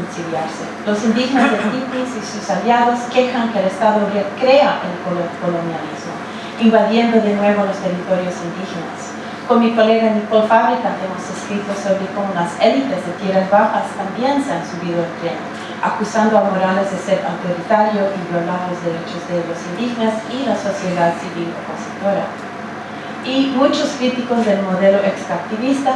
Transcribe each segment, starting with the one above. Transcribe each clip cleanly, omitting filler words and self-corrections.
reconciliarse. Los indígenas de Tipis y sus aliados quejan que el Estado recrea el colonialismo, invadiendo de nuevo los territorios indígenas. Con mi colega Nicole Fábrica hemos escrito sobre cómo las élites de tierras bajas también se han subido al tren, acusando a Morales de ser autoritario y violar los derechos de los indígenas y la sociedad civil opositora. Y muchos críticos del modelo extractivista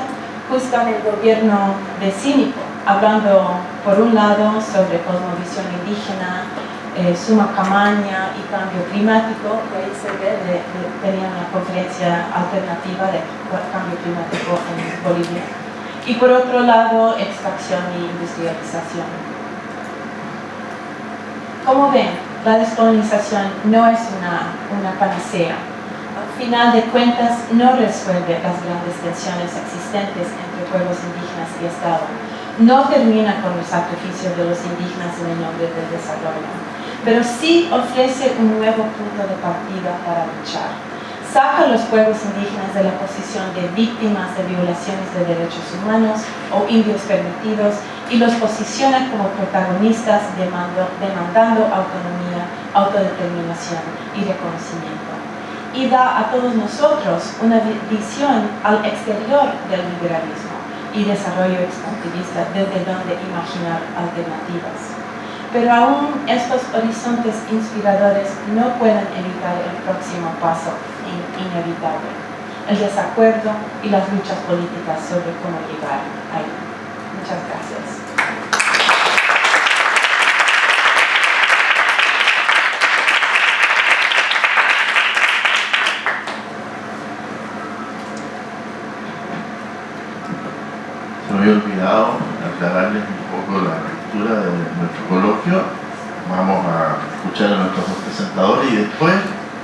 juzgan el gobierno de cínico, hablando por un lado sobre cosmovisión indígena, suma camaña y cambio climático. De ahí se ve, tenían una conferencia alternativa de cambio climático en Bolivia. Y por otro lado, extracción y industrialización. Como ven, la descolonización no es una panacea. Al final de cuentas, no resuelve las grandes tensiones existentes entre pueblos indígenas y Estado. No termina con el sacrificio de los indígenas en el nombre del desarrollo, pero sí ofrece un nuevo punto de partida para luchar. Saca a los pueblos indígenas de la posición de víctimas de violaciones de derechos humanos o indios permitidos y los posiciona como protagonistas demandando autonomía, autodeterminación y reconocimiento. Y da a todos nosotros una visión al exterior del liberalismo y desarrollo extractivista desde donde imaginar alternativas. Pero aún estos horizontes inspiradores no pueden evitar el próximo paso inevitable, el desacuerdo y las luchas políticas sobre cómo llegar ahí. Muchas gracias. Se me había olvidado aclararles un poco la lectura de nuestro coloquio. Vamos a escuchar a nuestros dos presentadores y después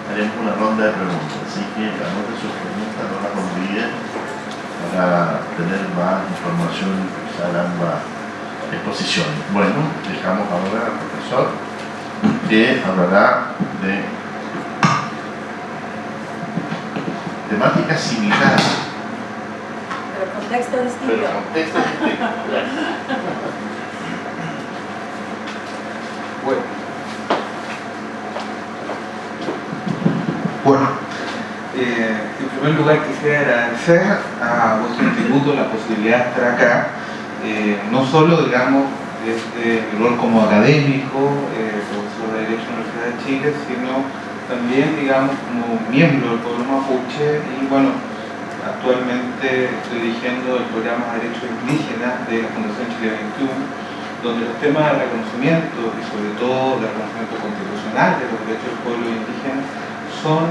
haremos una ronda de preguntas. Así que anoten sus preguntas, no las olviden para tener más información sobre ambas exposiciones. Bueno, dejamos ahora al profesor que hablará de temáticas similares. Contexto distinto. Pero contexto distinto. Bueno, en primer lugar quisiera agradecer a vuestro instituto la posibilidad de estar acá, no solo, digamos, desde mi rol como académico, profesor de Derecho en la Universidad de Chile, sino también, digamos, como miembro del pueblo mapuche y, bueno, actualmente estoy dirigiendo el programa de Derechos Indígenas de la Fundación Chile 21, donde los temas de reconocimiento y sobre todo de reconocimiento constitucional de los derechos del pueblo indígena son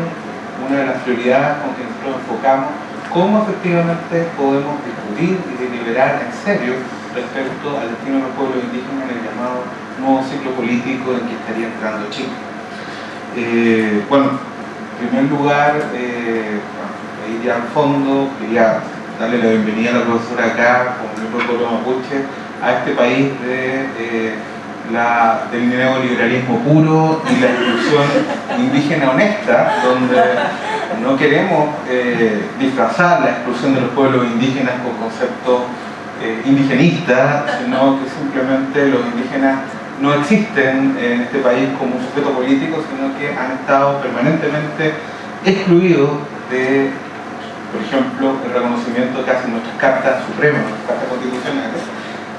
una de las prioridades con que nosotros enfocamos cómo efectivamente podemos discutir y deliberar en serio respecto al destino del pueblo indígena en el llamado nuevo ciclo político en que estaría entrando Chile. Bueno, en primer lugar, ahí ya al fondo, quería darle la bienvenida a la profesora acá, como miembro del pueblo mapuche, a este país del neoliberalismo puro y la exclusión indígena honesta, donde no queremos disfrazar la exclusión de los pueblos indígenas con conceptos indigenistas, sino que simplemente los indígenas no existen en este país como un sujeto político, sino que han estado permanentemente excluidos de, por ejemplo, el reconocimiento que hacen nuestras cartas supremas, nuestras cartas constitucionales,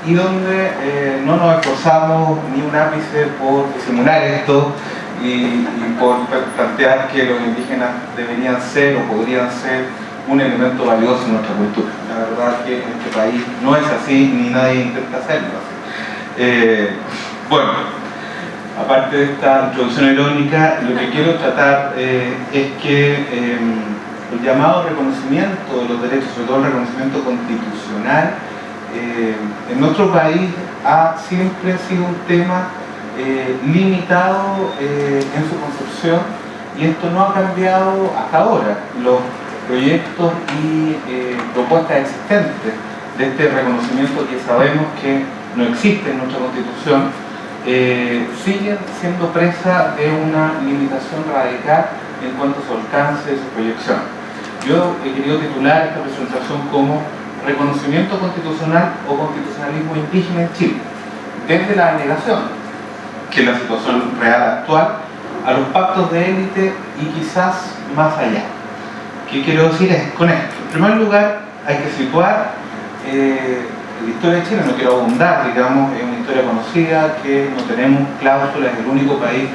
y donde no nos esforzamos ni un ápice por disimular esto y por plantear que los indígenas deberían ser o podrían ser un elemento valioso en nuestra cultura. La verdad que en este país no es así, ni nadie intenta hacerlo así. Bueno, aparte de esta introducción irónica, lo que quiero tratar es que el llamado reconocimiento de los derechos, sobre todo el reconocimiento constitucional, en nuestro país ha siempre sido un tema limitado en su concepción, y esto no ha cambiado hasta ahora. Los proyectos y propuestas existentes de este reconocimiento, que sabemos que no existe en nuestra Constitución, siguen siendo presa de una limitación radical en cuanto a su alcance y su proyección. Yo he querido titular esta presentación como reconocimiento constitucional o constitucionalismo indígena en Chile. desde la negación, que es la situación real actual, a los pactos de élite y quizás más allá. ¿Qué quiero decir con esto? En primer lugar, hay que situar la historia de Chile, no quiero abundar, digamos, es una historia conocida, que no tenemos cláusulas, es el único país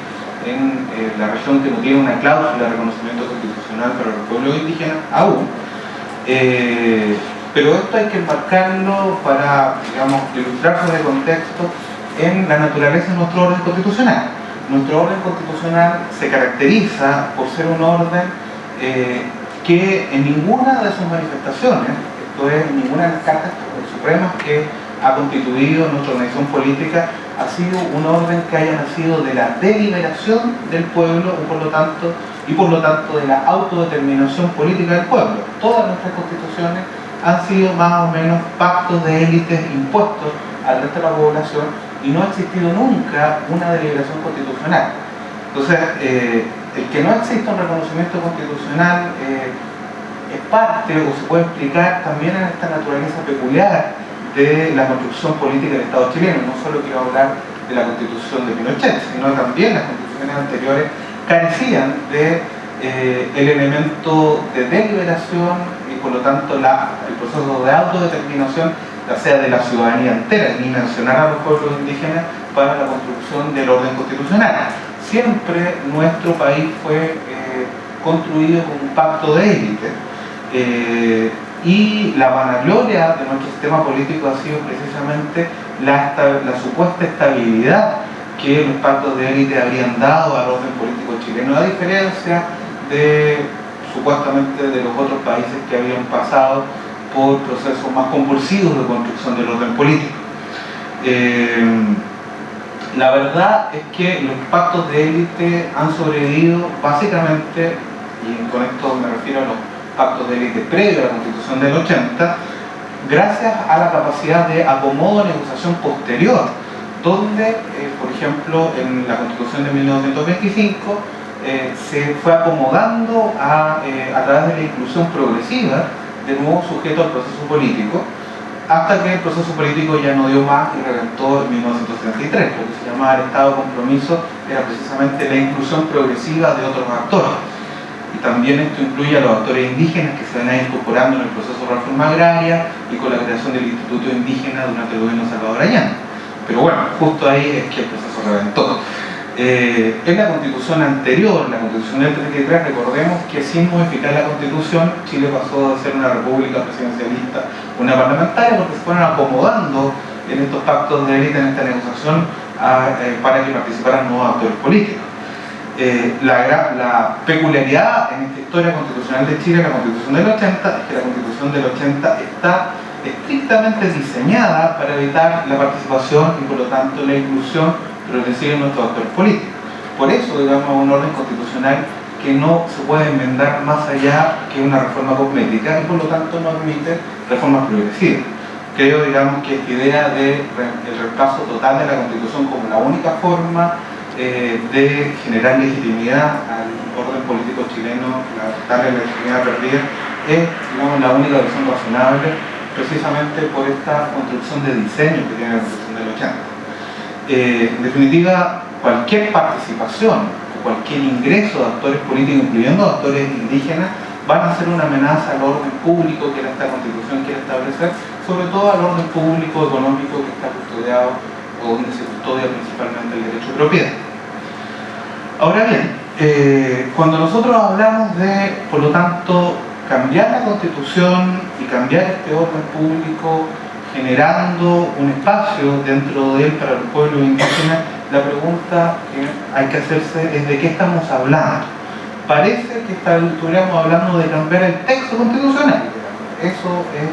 en la región que no tiene una cláusula de reconocimiento constitucional para los pueblos indígenas aún. Pero esto hay que enmarcarlo para, digamos, ilustrar sobre el contexto en la naturaleza de nuestro orden constitucional. Nuestro orden constitucional se caracteriza por ser un orden que en ninguna de sus manifestaciones, esto es, en ninguna de las cartas supremas que ha constituido nuestra organización política, ha sido un orden que haya nacido de la deliberación del pueblo y por lo tanto de la autodeterminación política del pueblo. Todas nuestras constituciones han sido más o menos pactos de élites impuestos al resto de la población y no ha existido nunca una deliberación constitucional. Entonces, el que no exista un reconocimiento constitucional es parte, o se puede explicar también en esta naturaleza peculiar de la construcción política del Estado chileno. No solo quiero hablar de la Constitución de Pinochet, sino también las constituciones anteriores carecían de el elemento de deliberación y por lo tanto el proceso de autodeterminación, ya sea de la ciudadanía entera, ni mencionar a los pueblos indígenas para la construcción del orden constitucional. Siempre nuestro país fue construido con un pacto de élite y la vanagloria de nuestro sistema político ha sido precisamente la supuesta estabilidad que los pactos de élite habrían dado al orden político chileno, a diferencia de supuestamente de los otros países que habían pasado por procesos más compulsivos de construcción del orden político. La verdad es que los pactos de élite han sobrevivido básicamente, y con esto me refiero a los pactos de élite previos a la Constitución del 80, gracias a la capacidad de acomodo de negociación posterior, donde, por ejemplo, en la Constitución de 1925 se fue acomodando a través de la inclusión progresiva de nuevos sujetos al proceso político, hasta que el proceso político ya no dio más y reventó en 1933. Lo que se llamaba el Estado de Compromiso era precisamente la inclusión progresiva de otros actores. Y también esto incluye a los actores indígenas que se van a ir incorporando en el proceso de reforma agraria y con la creación del Instituto Indígena durante el gobierno de Salvador Allende. Pero bueno, justo ahí es que el proceso reventó. En la constitución anterior, la constitución del 33, recordemos que sin modificar la constitución, Chile pasó de ser una república presidencialista, una parlamentaria, porque se fueron acomodando en estos pactos de élite, en esta negociación, para que participaran nuevos actores políticos. La peculiaridad en esta historia constitucional de Chile, la constitución del 80, es que la constitución del 80 está estrictamente diseñada para evitar la participación y por lo tanto la inclusión progresiva en nuestros actores políticos. Por eso, digamos, un orden constitucional que no se puede enmendar más allá que una reforma cosmética y por lo tanto no admite reformas progresivas. Creo, digamos, que esta idea del reemplazo total de la Constitución como la única forma de generar legitimidad al orden político chileno, darle la legitimidad perdida, es, digamos, la única versión razonable, precisamente por esta construcción de diseño que tiene la Constitución del 80. En definitiva, cualquier participación o cualquier ingreso de actores políticos, incluyendo actores indígenas, van a ser una amenaza al orden público que esta Constitución quiere establecer, sobre todo al orden público económico que está custodiado o donde se custodia principalmente el derecho de propiedad. Ahora bien, cuando nosotros hablamos de, por lo tanto, cambiar la Constitución y cambiar este orden público, generando un espacio dentro de él para los pueblos indígenas, la pregunta que hay que hacerse es de qué estamos hablando. Parece que estuviéramos hablando de cambiar el texto constitucional. Eso es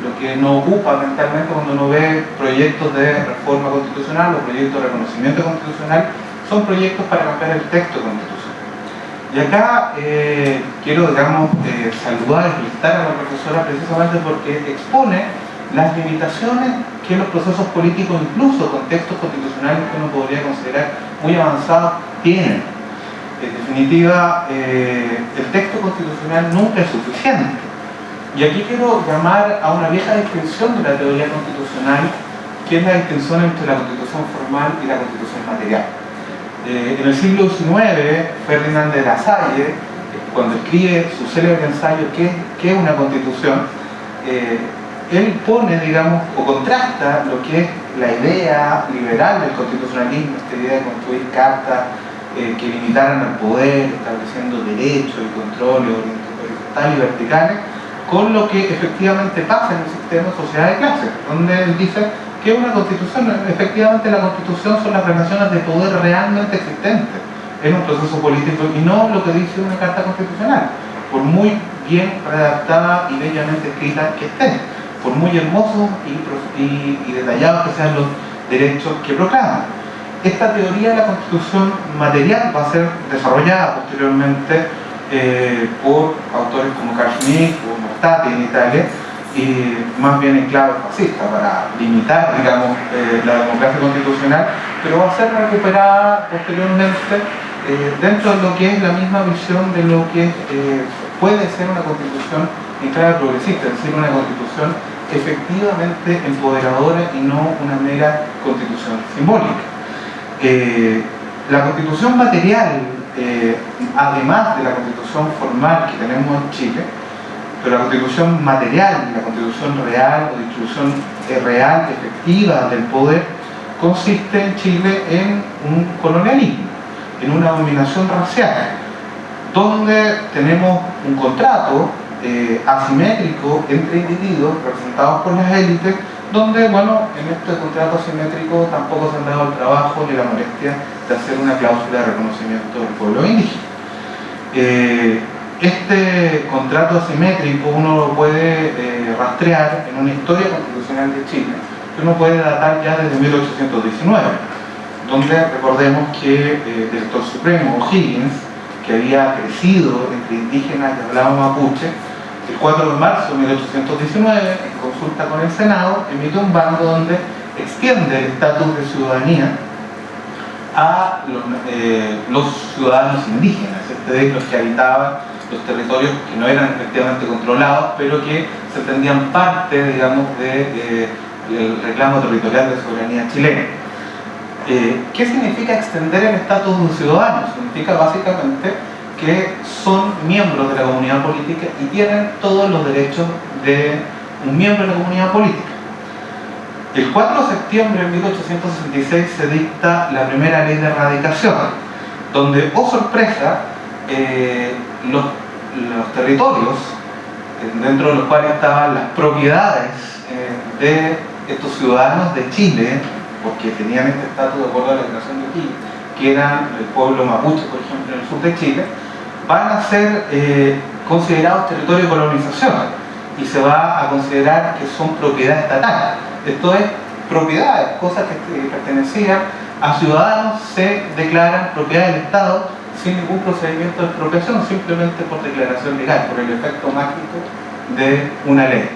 lo que nos ocupa mentalmente cuando uno ve proyectos de reforma constitucional o proyectos de reconocimiento constitucional. Son proyectos para cambiar el texto constitucional. Y acá quiero, digamos, saludar y felicitar a la profesora precisamente porque expone las limitaciones que los procesos políticos, incluso contextos constitucionales que uno podría considerar muy avanzados, tienen. En definitiva, el texto constitucional nunca es suficiente. Y aquí quiero llamar a una vieja descripción de la teoría constitucional que es la distinción entre la Constitución formal y la Constitución material. En el siglo XIX, Ferdinand de La Salle, cuando escribe su célebre ensayo ¿Qué es una Constitución?, él pone, digamos, o contrasta lo que es la idea liberal del constitucionalismo, esta idea de construir cartas que limitaran al poder, estableciendo derechos y controles horizontales y verticales, con lo que efectivamente pasa en el sistema de sociedad de clases, donde él dice que una constitución, efectivamente la constitución son las relaciones de poder realmente existentes en un proceso político y no lo que dice una carta constitucional, por muy bien redactada y bellamente escrita que esté, por muy hermosos y detallados que sean los derechos que proclaman. Esta teoría de la constitución material va a ser desarrollada posteriormente por autores como Carl Schmitt o Mortati en Italia, y más bien en clave fascista, para limitar, digamos, la democracia constitucional, pero va a ser recuperada posteriormente dentro de lo que es la misma visión de lo que puede ser una constitución en clave progresista, es decir, una constitución efectivamente empoderadora y no una mera constitución simbólica. La constitución material, además de la constitución formal que tenemos en Chile, pero la constitución material, la constitución real o distribución real, efectiva del poder, consiste en Chile en un colonialismo, en una dominación racial, donde tenemos un contrato asimétrico entre individuos representados por las élites, donde, bueno, en este contrato asimétrico tampoco se han dado el trabajo ni la molestia de hacer una cláusula de reconocimiento del pueblo indígena. Este contrato asimétrico uno lo puede rastrear en una historia constitucional de Chile, que uno puede datar ya desde 1819, donde recordemos que el director supremo O'Higgins, que había crecido entre indígenas que hablaban mapuche, el 4 de marzo de 1819, en consulta con el Senado, emite un bando donde extiende el estatus de ciudadanía a los ciudadanos indígenas, es decir, los que habitaban los territorios que no eran efectivamente controlados, pero que se entendían parte, digamos, del reclamo territorial de soberanía chilena. ¿Qué significa extender el estatus de un ciudadano? Significa básicamente que son miembros de la comunidad política y tienen todos los derechos de un miembro de la comunidad política. El 4 de septiembre de 1866 se dicta la primera ley de erradicación, donde, oh sorpresa, los territorios, dentro de los cuales estaban las propiedades de estos ciudadanos de Chile, porque tenían este estatus de acuerdo a la declaración de Chile, que eran el pueblo mapuche, por ejemplo, en el sur de Chile, van a ser considerados territorio de colonización y se va a considerar que son propiedad estatal. Esto es, propiedades, cosas que pertenecían a ciudadanos, se declaran propiedad del Estado sin ningún procedimiento de expropiación, simplemente por declaración legal, por el efecto mágico de una ley.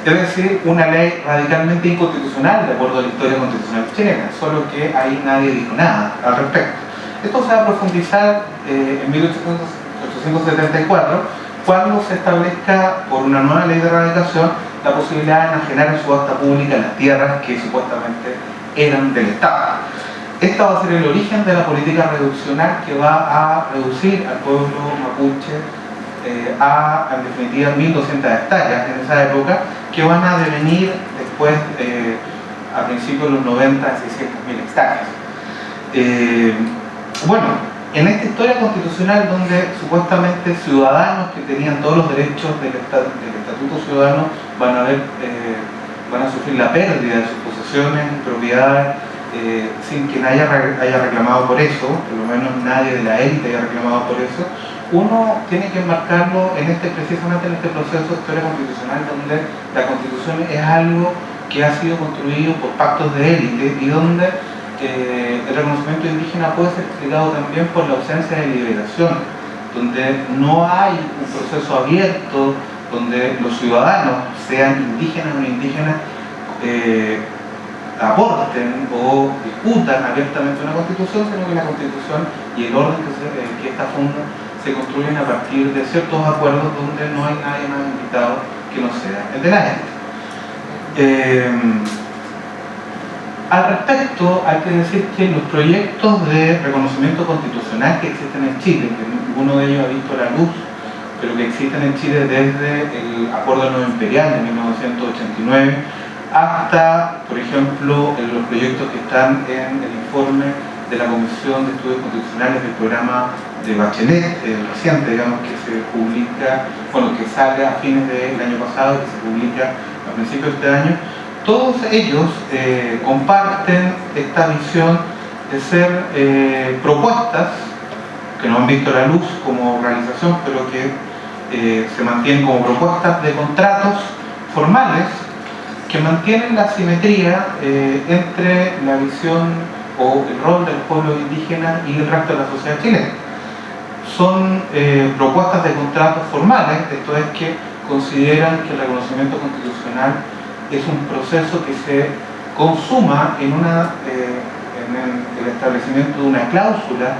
Es decir, una ley radicalmente inconstitucional de acuerdo a la historia constitucional chilena, solo que ahí nadie dijo nada al respecto. Esto se va a profundizar en 1874, cuando se establezca por una nueva ley de erradicación la posibilidad de enajenar en subasta pública las tierras que supuestamente eran del Estado. Esta va a ser el origen de la política reduccional que va a reducir al pueblo mapuche a, en definitiva, 1.200 hectáreas en esa época, que van a devenir después, a principios de los 90, a 600.000 hectáreas. Bueno, en esta historia constitucional donde supuestamente ciudadanos que tenían todos los derechos del Estatuto Ciudadano van a sufrir la pérdida de sus posesiones, propiedades, sin que nadie haya reclamado por eso, por lo menos nadie de la élite haya reclamado por eso, uno tiene que enmarcarlo precisamente en este proceso de historia constitucional, donde la Constitución es algo que ha sido construido por pactos de élite y donde el reconocimiento indígena puede ser explicado también por la ausencia de liberación, donde no hay un proceso abierto donde los ciudadanos, sean indígenas o no indígenas, aporten o discutan abiertamente una constitución, sino que la constitución y el orden que esta funda se construyen a partir de ciertos acuerdos donde no hay nadie más invitado que no sea el de la gente. Al respecto, hay que decir que los proyectos de reconocimiento constitucional que existen en Chile, que ninguno de ellos ha visto la luz, pero que existen en Chile desde el Acuerdo Nuevo Imperial de 1989 hasta, por ejemplo, los proyectos que están en el informe de la Comisión de Estudios Constitucionales del programa de Bachelet, reciente, digamos, que se publica, bueno, que sale a fines del año pasado y que se publica a principios de este año. Todos ellos comparten esta visión de ser propuestas que no han visto la luz como realización, pero que se mantienen como propuestas de contratos formales que mantienen la simetría entre la visión o el rol del pueblo indígena y el resto de la sociedad chilena. Son propuestas de contratos formales, esto es que consideran que el reconocimiento constitucional es un proceso que se consuma en el establecimiento de una cláusula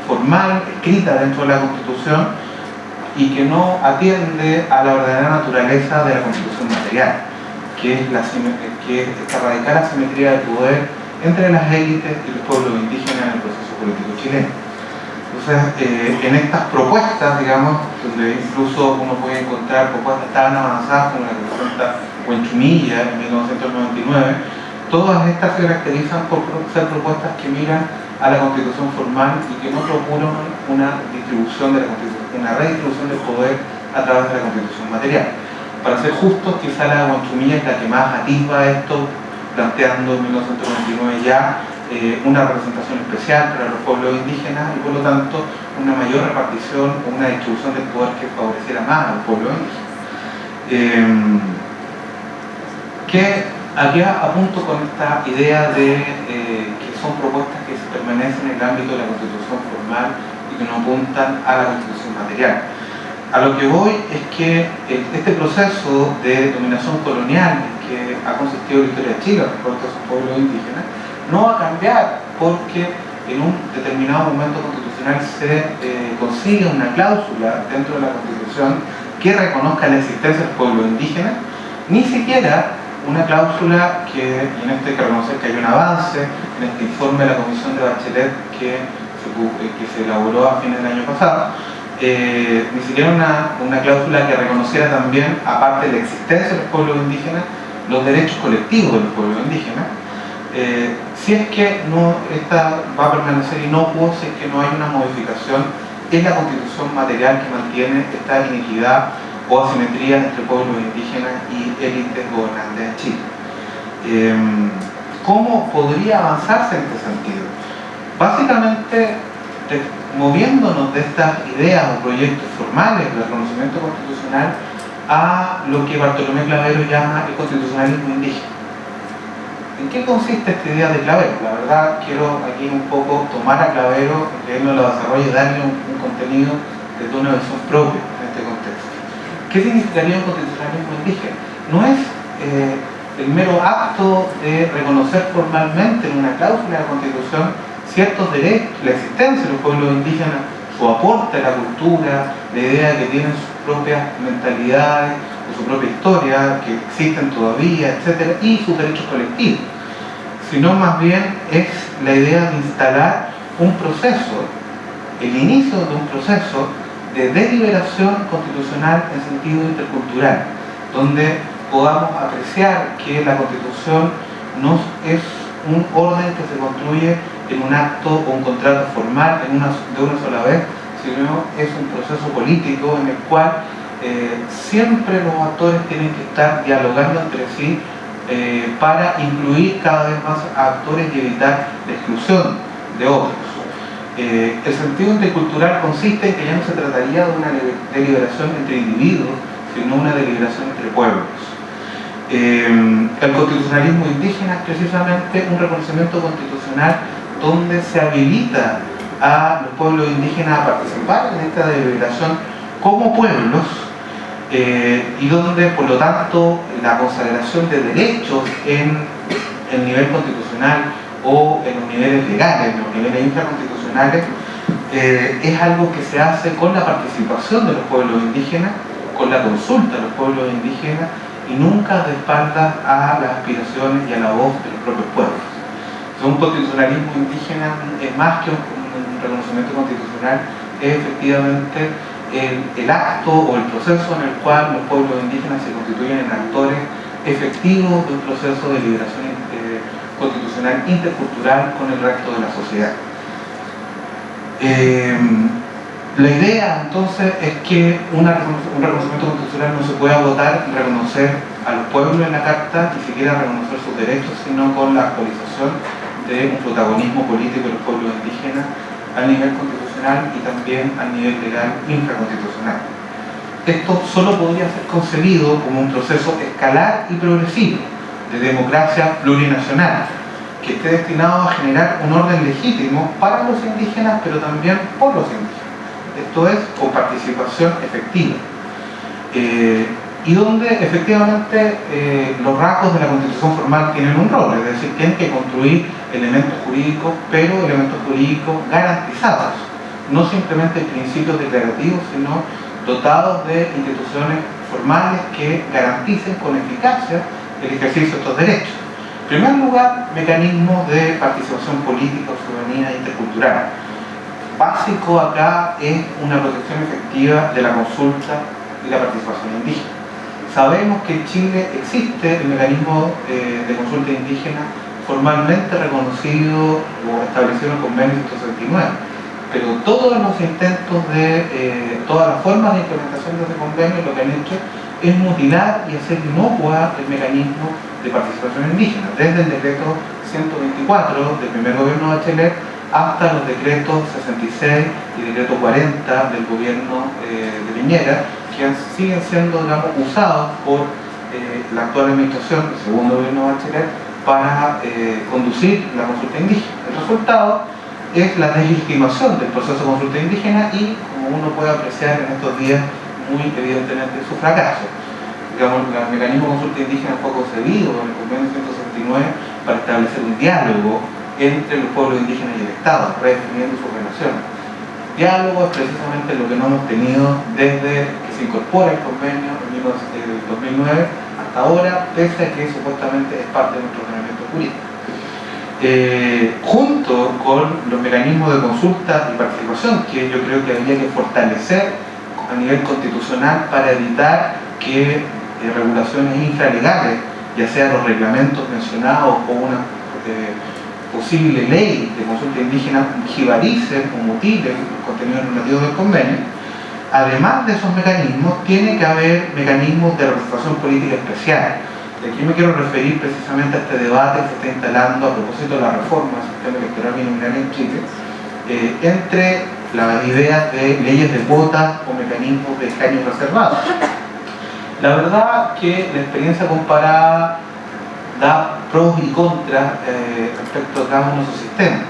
formal, escrita dentro de la Constitución y que no atiende a la verdadera naturaleza de la Constitución material, que es esta radical asimetría de poder entre las élites y los pueblos indígenas en el proceso político chileno. Entonces, en estas propuestas, digamos, donde incluso uno puede encontrar propuestas tan avanzadas como la que presenta Huenchumilla en 1999, todas estas se caracterizan por ser propuestas que miran a la Constitución formal y que no procuran una distribución de la Constitución, una redistribución del poder a través de la Constitución material. Para ser justos, quizá la de Huenchumilla es la que más atisba esto, planteando en 1999 ya una representación especial para los pueblos indígenas y por lo tanto una mayor repartición o una distribución del poder que favoreciera más al pueblo indígena. Que aquí apunto con esta idea de que son propuestas que se permanecen en el ámbito de la Constitución formal y que no apuntan a la Constitución material. A lo que voy es que este proceso de dominación colonial en que ha consistido la historia de Chile respecto a sus pueblos indígenas no va a cambiar porque en un determinado momento constitucional se consigue una cláusula dentro de la Constitución que reconozca la existencia del pueblo indígena, ni siquiera una cláusula que, y en este hay que reconocer que hay un avance en este informe de la Comisión de Bachelet que se elaboró a fines del año pasado, ni siquiera una cláusula que reconociera también, aparte de la existencia de los pueblos indígenas, los derechos colectivos de los pueblos indígenas, si es que esta va a permanecer inocuo, si es que no hay una modificación en la Constitución material que mantiene esta inequidad o asimetría entre pueblos indígenas y élites gobernantes en Chile. ¿Cómo podría avanzarse en este sentido? Básicamente, moviéndonos de estas ideas o proyectos formales de reconocimiento constitucional a lo que Bartolomé Clavero llama el constitucionalismo indígena. ¿En qué consiste esta idea de Clavero? La verdad, quiero aquí un poco tomar a Clavero, que él nos lo desarrolle y darle un contenido desde una visión propia en este contexto. ¿Qué significaría un constitucionalismo indígena? No es el mero acto de reconocer formalmente en una cláusula de la Constitución ciertos derechos, la existencia de los pueblos indígenas, su aporte a la cultura, la idea de que tienen sus propias mentalidades, o su propia historia, que existen todavía, etc., y sus derechos colectivos, sino más bien es la idea de instalar un proceso, el inicio de un proceso de deliberación constitucional en sentido intercultural, donde podamos apreciar que la Constitución no es un orden que se construye en un acto o un contrato formal de una sola vez, sino es un proceso político en el cual siempre los actores tienen que estar dialogando entre sí para incluir cada vez más a actores y evitar la exclusión de otros. El sentido intercultural consiste en que ya no se trataría de una deliberación entre individuos, sino una deliberación entre pueblos. El constitucionalismo indígena es precisamente un reconocimiento constitucional donde se habilita a los pueblos indígenas a participar en esta deliberación como pueblos y donde, por lo tanto, la consagración de derechos en el nivel constitucional o en los niveles legales, en los niveles infraconstitucionales, es algo que se hace con la participación de los pueblos indígenas, con la consulta de los pueblos indígenas y nunca de espaldas a las aspiraciones y a la voz de los propios pueblos. un constitucionalismo indígena es más que un reconocimiento constitucional, es efectivamente el acto o el proceso en el cual los pueblos indígenas se constituyen en actores efectivos de un proceso de liberación constitucional intercultural con el resto de la sociedad. La idea entonces es que un reconocimiento constitucional no se puede agotar en reconocer a los pueblos en la Carta, ni siquiera reconocer sus derechos, sino con la actualización de un protagonismo político de los pueblos indígenas a nivel constitucional y también a nivel legal infraconstitucional. Esto solo podría ser concebido como un proceso escalar y progresivo de democracia plurinacional que esté destinado a generar un orden legítimo para los indígenas, pero también por los indígenas. Esto es, con participación efectiva. Y donde efectivamente los rasgos de la Constitución formal tienen un rol, es decir, tienen que construir elementos jurídicos, pero elementos jurídicos garantizados, no simplemente principios declarativos, sino dotados de instituciones formales que garanticen con eficacia el ejercicio de estos derechos. En primer lugar, mecanismos de participación política o ciudadanía intercultural. Básico acá es una protección efectiva de la consulta y la participación indígena. Sabemos que en Chile existe el mecanismo de consulta indígena formalmente reconocido o establecido en el convenio 169, pero todos los intentos de todas las formas de implementación de ese convenio lo que han hecho es mutilar y hacer inocua el mecanismo de participación indígena, desde el decreto 124 del primer gobierno de Bachelet hasta los decretos 66 y decreto 40 del gobierno de Piñera, que siguen siendo, digamos, usados por la actual administración, el segundo gobierno de Bachelet, para conducir la consulta indígena. El resultado es la deslegitimación del proceso de consulta indígena y, como uno puede apreciar en estos días, muy evidentemente su fracaso. Digamos, el mecanismo de consulta indígena fue concebido en el convenio 169 para establecer un diálogo entre los pueblos indígenas y el Estado, redefiniendo sus relaciones. Diálogo es precisamente lo que no hemos tenido desde que se incorpora el convenio en 2009 hasta ahora, pese a que supuestamente es parte de nuestro ordenamiento jurídico. Junto con los mecanismos de consulta y participación que yo creo que habría que fortalecer a nivel constitucional para evitar que regulaciones infralegales, ya sea los reglamentos mencionados o una posible ley de consulta indígena, jibaricen o mutilen los contenidos normativos del convenio. Además de esos mecanismos, tiene que haber mecanismos de representación política especial. Y aquí me quiero referir precisamente a este debate que se está instalando a propósito de la reforma del sistema electoral binominal en Chile, entre las ideas de leyes de cuotas o mecanismos de escaños reservados. La verdad que la experiencia comparada da pros y contras respecto a cada uno de sus sistemas.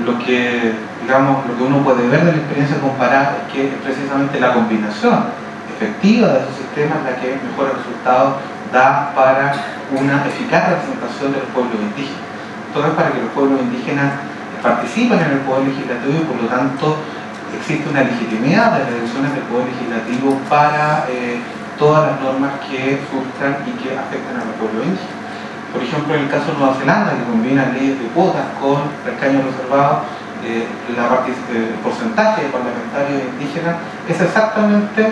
Lo que uno puede ver de la experiencia comparada es que es precisamente la combinación efectiva de esos sistemas la que mejores resultados da para una eficaz representación de los pueblos indígenas. Todo es para que los pueblos indígenas participen en el poder legislativo y por lo tanto existe una legitimidad de las elecciones del poder legislativo para todas las normas que surjan y que afecten a los pueblos indígenas. Por ejemplo, en el caso de Nueva Zelanda, que combina leyes de cuotas con escaños reservados, el porcentaje de parlamentarios indígenas es exactamente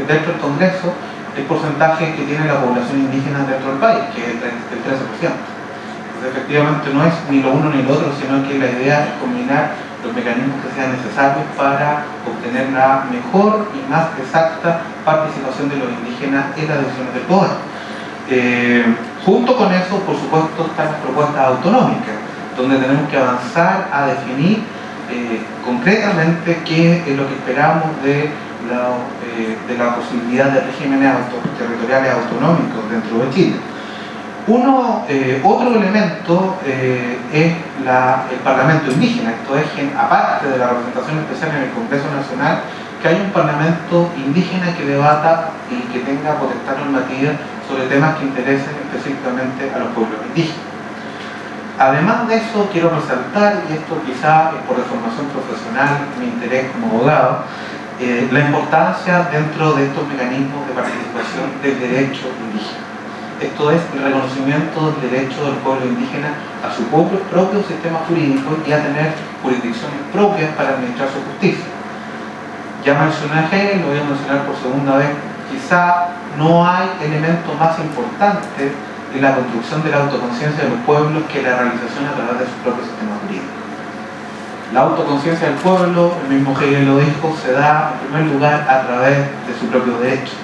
dentro del Congreso el porcentaje que tiene la población indígena dentro del país, que es el 13%. Entonces, efectivamente no es ni lo uno ni lo otro, sino que la idea es combinar los mecanismos que sean necesarios para obtener la mejor y más exacta participación de los indígenas en las decisiones del poder. Junto con eso, por supuesto, están las propuestas autonómicas, donde tenemos que avanzar a definir concretamente qué es lo que esperamos de la posibilidad de regímenes territoriales autonómicos dentro de Chile. Otro elemento es el Parlamento indígena, esto es, aparte de la representación especial en el Congreso Nacional, que hay un Parlamento indígena que debata y que tenga potestad normativa sobre temas que interesen específicamente a los pueblos indígenas. Además de eso, quiero resaltar, y esto quizá es por deformación profesional, mi interés como abogado, la importancia dentro de estos mecanismos de participación del derecho indígena. esto es el reconocimiento del derecho del pueblo indígena a su propio sistema jurídico y a tener jurisdicciones propias para administrar su justicia. Ya mencioné a Hegel, lo voy a mencionar por segunda vez, quizá no hay elemento más importante en la construcción de la autoconciencia de los pueblos que la realización a través de su propio sistema jurídico. La autoconciencia del pueblo, el mismo Hegel lo dijo, se da en primer lugar a través de su propio derecho.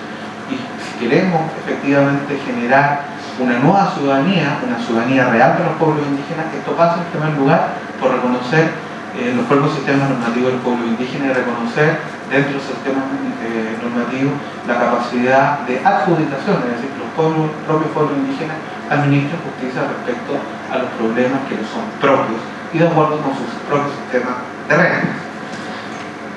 Y si queremos efectivamente generar una nueva ciudadanía, una ciudadanía real para los pueblos indígenas, esto pasa en primer lugar por reconocer los propios sistemas normativos del pueblo indígena y reconocer dentro de los sistemas normativos la capacidad de adjudicación, es decir, los propios pueblos indígenas administran justicia respecto a los problemas que les son propios y de acuerdo con sus propios sistemas de reglas.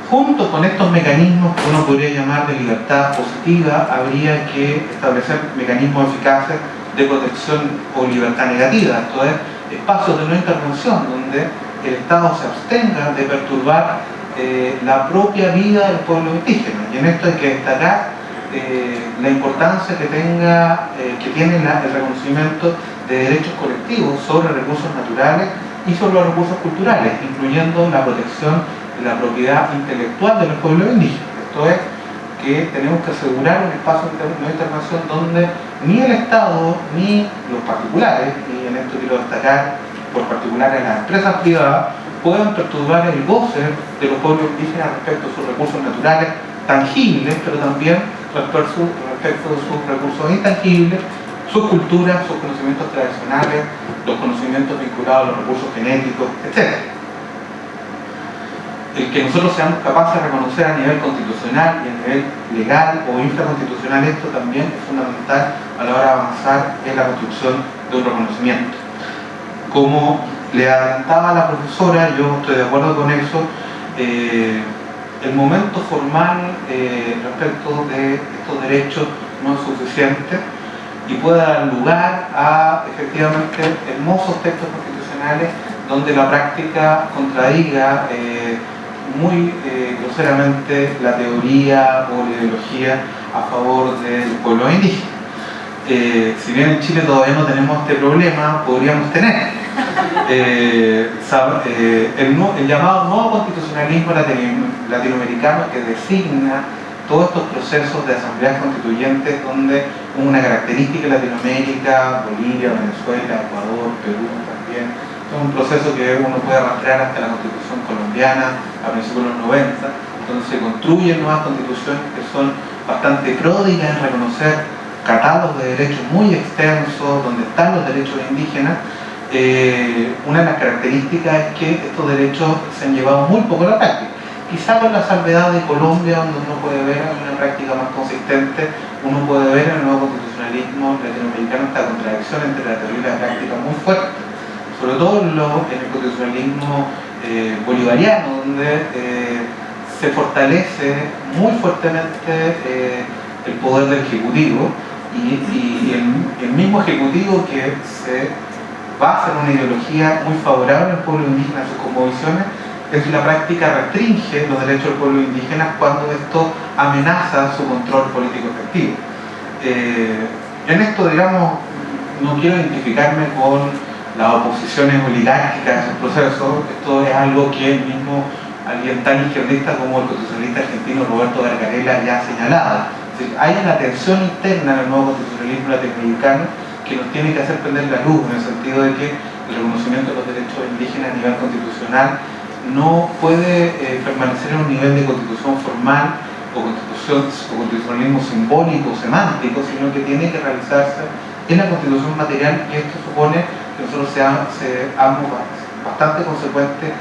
Junto con estos mecanismos que uno podría llamar de libertad positiva, habría que establecer mecanismos eficaces de protección o libertad negativa, esto es, espacios de no intervención donde el Estado se abstenga de perturbar la propia vida del pueblo indígena. Y en esto hay que destacar la importancia que tiene el reconocimiento de derechos colectivos sobre recursos naturales y sobre los recursos culturales, incluyendo la protección de la propiedad intelectual de los pueblos indígenas. Esto es, que tenemos que asegurar un espacio de no intervención donde ni el Estado ni los particulares, y en esto quiero destacar por particulares las empresas privadas, puedan perturbar el goce de los pueblos indígenas respecto a sus recursos naturales tangibles, pero también respecto de sus recursos intangibles, sus culturas, sus conocimientos tradicionales, los conocimientos vinculados a los recursos genéticos, etc. El que nosotros seamos capaces de reconocer a nivel constitucional y a nivel legal o infraconstitucional esto también es fundamental a la hora de avanzar en la construcción de un reconocimiento. Como le adelantaba la profesora, yo estoy de acuerdo con eso, el momento formal respecto de estos derechos no es suficiente y puede dar lugar a efectivamente hermosos textos constitucionales donde la práctica contradiga muy groseramente la teoría o la ideología a favor del pueblo indígena. Si bien en Chile todavía no tenemos este problema, podríamos tener. El llamado nuevo constitucionalismo latinoamericano que designa todos estos procesos de asambleas constituyentes donde una característica de Latinoamérica, Bolivia, Venezuela, Ecuador, Perú también, es un proceso que uno puede arrastrar hasta la Constitución colombiana a principios de los 90, donde se construyen nuevas constituciones que son bastante pródigas en reconocer catálogos de derechos muy extensos, donde están los derechos indígenas. Una de las características es que estos derechos se han llevado muy poco a la práctica. Quizá con la salvedad de Colombia, donde uno puede ver una práctica más consistente, uno puede ver en el nuevo constitucionalismo latinoamericano esta contradicción entre la teoría y la práctica muy fuerte, sobre todo en el constitucionalismo bolivariano, donde se fortalece muy fuertemente el poder del Ejecutivo y el mismo Ejecutivo que se basa en una ideología muy favorable al pueblo indígena, a sus cosmovisiones, en la práctica restringe los derechos del pueblo indígena cuando esto amenaza su control político efectivo. En esto, digamos, no quiero identificarme con las oposiciones oligárquicas a esos procesos. Esto es algo que el mismo alguien tan izquierdista como el constitucionalista argentino Roberto Gargarella ya ha señalado. Es decir, hay una tensión interna en el nuevo constitucionalismo latinoamericano que nos tiene que hacer prender la luz, en el sentido de que el reconocimiento de los derechos indígenas a nivel constitucional no puede permanecer en un nivel de constitución formal o constitucionalismo simbólico o semántico, sino que tiene que realizarse en la constitución material, y esto supone que nosotros seamos bastante consecuentes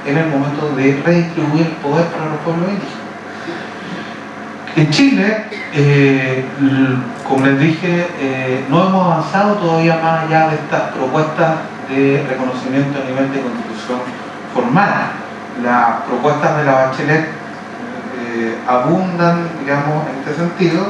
en el momento de redistribuir el poder para los pueblos indígenas. En Chile, como les dije, no hemos avanzado todavía más allá de estas propuestas de reconocimiento a nivel de constitución formal. Las propuestas de la Bachelet abundan, digamos, en este sentido.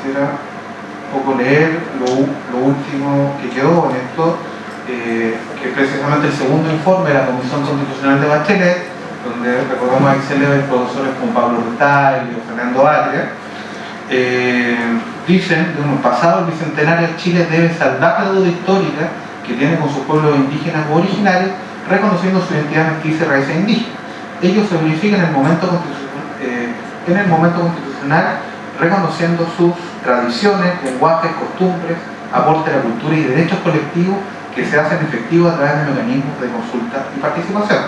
Quisiera un poco leer lo último que quedó en esto, que es precisamente el segundo informe de la Comisión Constitucional de Bachelet, donde recordamos a célebres profesores como Pablo Rutay y Fernando Atria, dicen, pasado el bicentenario, Chile debe saldar la deuda histórica que tiene con sus pueblos indígenas o originarios, reconociendo su identidad mestiza y raíces indígenas. Ello se verifica en el momento constitucional, reconociendo sus tradiciones, lenguajes, costumbres, aporte a la cultura y derechos colectivos que se hacen efectivos a través de mecanismos de consulta y participación.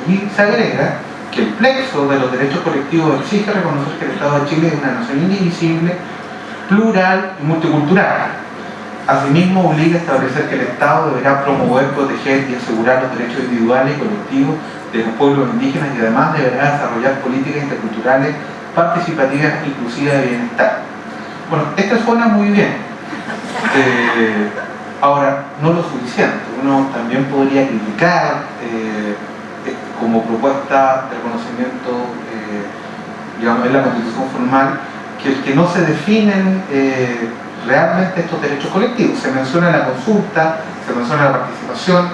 Y se agrega que el plexo de los derechos colectivos exige reconocer que el Estado de Chile es una nación indivisible, plural y multicultural. Asimismo, obliga a establecer que el Estado deberá promover, proteger y asegurar los derechos individuales y colectivos de los pueblos indígenas y además deberá desarrollar políticas interculturales participativas inclusivas de bienestar. Bueno, esto suena muy bien. Ahora, no lo suficiente. Uno también podría criticar como propuesta de reconocimiento, digamos, en la Constitución formal, que no se definen realmente estos derechos colectivos. Se menciona la consulta, se menciona la participación,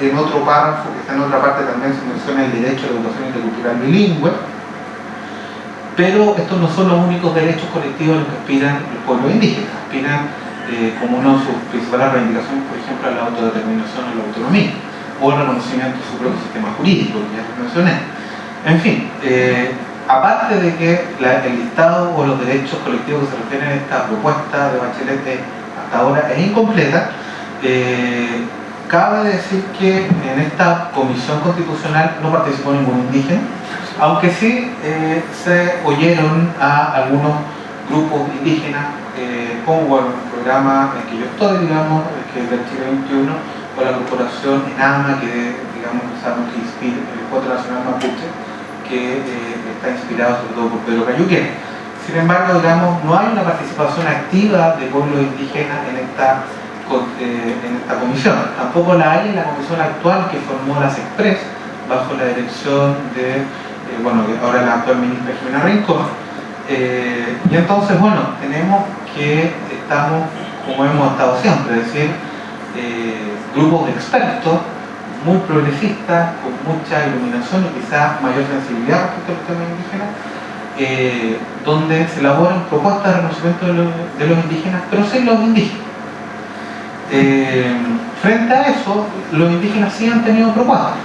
en otro párrafo, que está en otra parte, también se menciona el derecho a la educación intercultural bilingüe, pero estos no son los únicos derechos colectivos a los que aspiran los pueblos indígenas. Aspiran como una de sus principales reivindicaciones, por ejemplo, a la autodeterminación o la autonomía, o el reconocimiento de su propio sistema jurídico, que ya les mencioné. En fin, aparte de que el listado o los derechos colectivos que se refieren a esta propuesta de Bachelet hasta ahora es incompleta, cabe decir que en esta comisión constitucional no participó ningún indígena, aunque sí se oyeron a algunos grupos indígenas, como el programa en que yo estoy, digamos, que es del Chile 21, o la corporación ENAMA, que digamos sabemos que inspira el Encuentro Nacional Mapuche, que está inspirado sobre todo por Pedro Cayuquén. Sin embargo, digamos, no hay una participación activa de pueblos indígenas en esta comisión. Tampoco la hay en la comisión actual que formó la CESPRES, bajo la dirección de, ahora la actual ministra Jimena Rincón. Y entonces, bueno, tenemos que estamos, como hemos estado siempre, es decir, grupos de expertos muy progresistas, con mucha iluminación y quizás mayor sensibilidad respecto a los temas indígenas, donde se elaboran propuestas de reconocimiento de los indígenas, pero sin los indígenas. Frente a eso, los indígenas sí han tenido propuestas.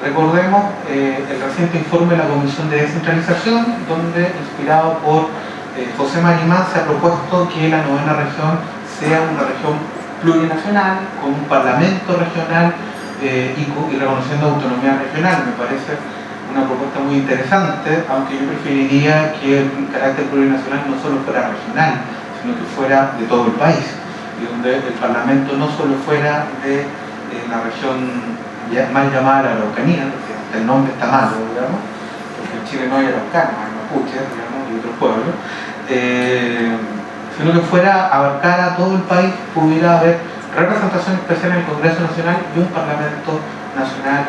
Recordemos el reciente informe de la Comisión de Descentralización, donde, inspirado por José Marimán, se ha propuesto que la novena región sea una región plurinacional, con un parlamento regional y reconociendo autonomía regional. Me parece una propuesta muy interesante, aunque yo preferiría que el carácter plurinacional no solo fuera regional, sino que fuera de todo el país, y donde el parlamento no solo fuera de la región mal llamada la Araucanía, porque el nombre está malo, digamos, porque en Chile no hay araucanos, hay mapuches, digamos, y otros pueblos, sino que fuera, abarcara todo el país, pudiera haber representación especial en el Congreso Nacional y un Parlamento Nacional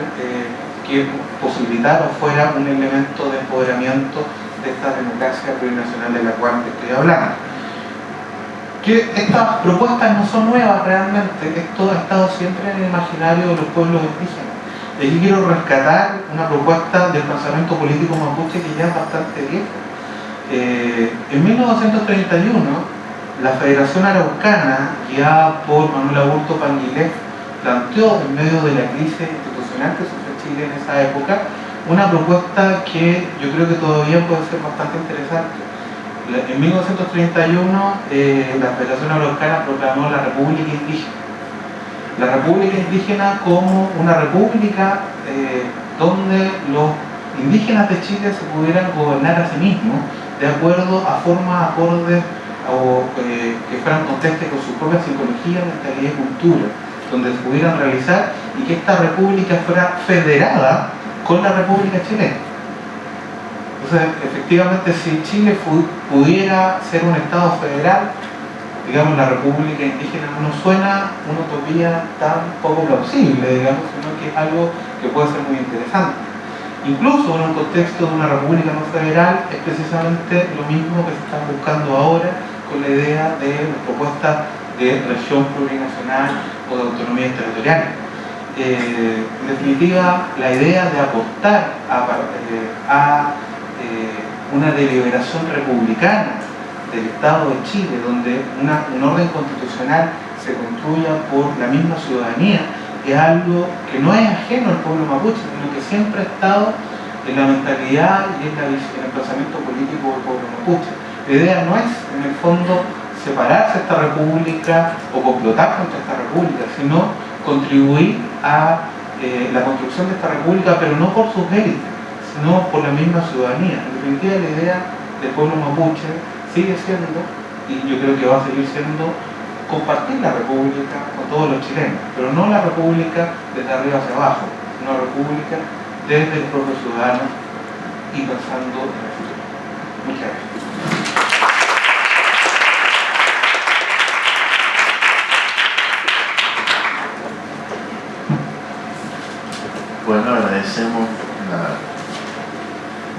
que posibilitara o fuera un elemento de empoderamiento de esta democracia plurinacional de la cual estoy hablando. Que estas propuestas no son nuevas realmente, esto ha estado siempre en el imaginario de los pueblos indígenas. Y aquí quiero rescatar una propuesta del pensamiento político mapuche que ya es bastante vieja. En 1931, la Federación Araucana, guiada por Manuel Aburto Panguilef, planteó, en medio de la crisis institucional que sufrió Chile en esa época, una propuesta que yo creo que todavía puede ser bastante interesante. En 1931, la Federación Araucana proclamó la República Indígena. La República Indígena como una república donde los indígenas de Chile se pudieran gobernar a sí mismos de acuerdo a formas acordes o que fueran contestes con su propia psicología, mentalidad y cultura, donde se pudieran realizar y que esta república fuera federada con la República Chilena. Entonces, efectivamente, si Chile pudiera ser un Estado federal, digamos, la República Indígena no suena una utopía tan poco plausible, digamos, sino que es algo que puede ser muy interesante. Incluso en un contexto de una república no federal es precisamente lo mismo que se está buscando ahora con la idea de las propuestas de región plurinacional o de autonomía territorial. En definitiva, la idea de aportar a una deliberación republicana del Estado de Chile, donde un orden constitucional se construya por la misma ciudadanía, es algo que no es ajeno al pueblo mapuche, sino que siempre ha estado en la mentalidad y en el pensamiento político del pueblo mapuche. La idea no es, en el fondo, separarse de esta república o complotar contra esta república, sino contribuir a la construcción de esta república, pero no por sus élites, sino por la misma ciudadanía. En definitiva, la idea del pueblo mapuche sigue siendo, y yo creo que va a seguir siendo, compartir la república con todos los chilenos, pero no la república desde arriba hacia abajo, sino la república desde el propio ciudadano y pensando en el futuro. Muchas gracias. Bueno, agradecemos la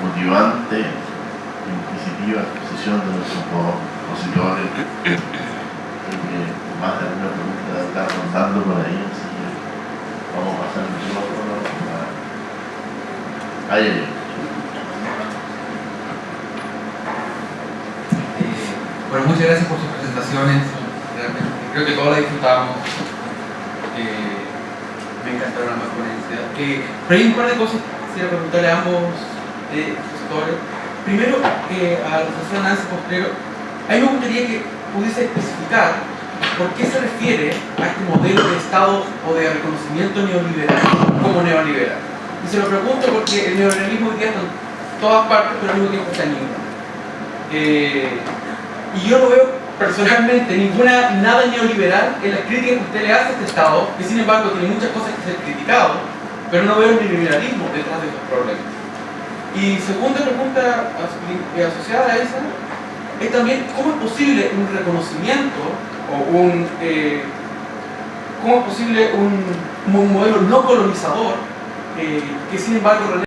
motivante e inquisitiva exposición de nuestros opositores. Creo que más de alguna pregunta está rondando por ahí, así que vamos a pasar el micrófono a Yayo. Bueno, muchas gracias por sus presentaciones. Realmente, creo que todos la disfrutamos. Me encantaron ambas ponencias. Pero hay un par de cosas que quisiera preguntarle a ambos expositores. Primero, a la profesora Nancy Postrero, a mí me gustaría que pudiese especificar por qué se refiere a este modelo de Estado o de reconocimiento neoliberal como neoliberal. Y se lo pregunto porque el neoliberalismo hoy día está en todas partes, pero al mismo tiempo está en ninguna. Y yo no veo personalmente nada neoliberal en las críticas que usted le hace a este Estado, que sin embargo tiene muchas cosas que ser criticado, pero no veo un neoliberalismo detrás de estos problemas. Y segunda pregunta asociada a esa es también cómo es posible un reconocimiento o cómo es posible un modelo no colonizador que sin embargo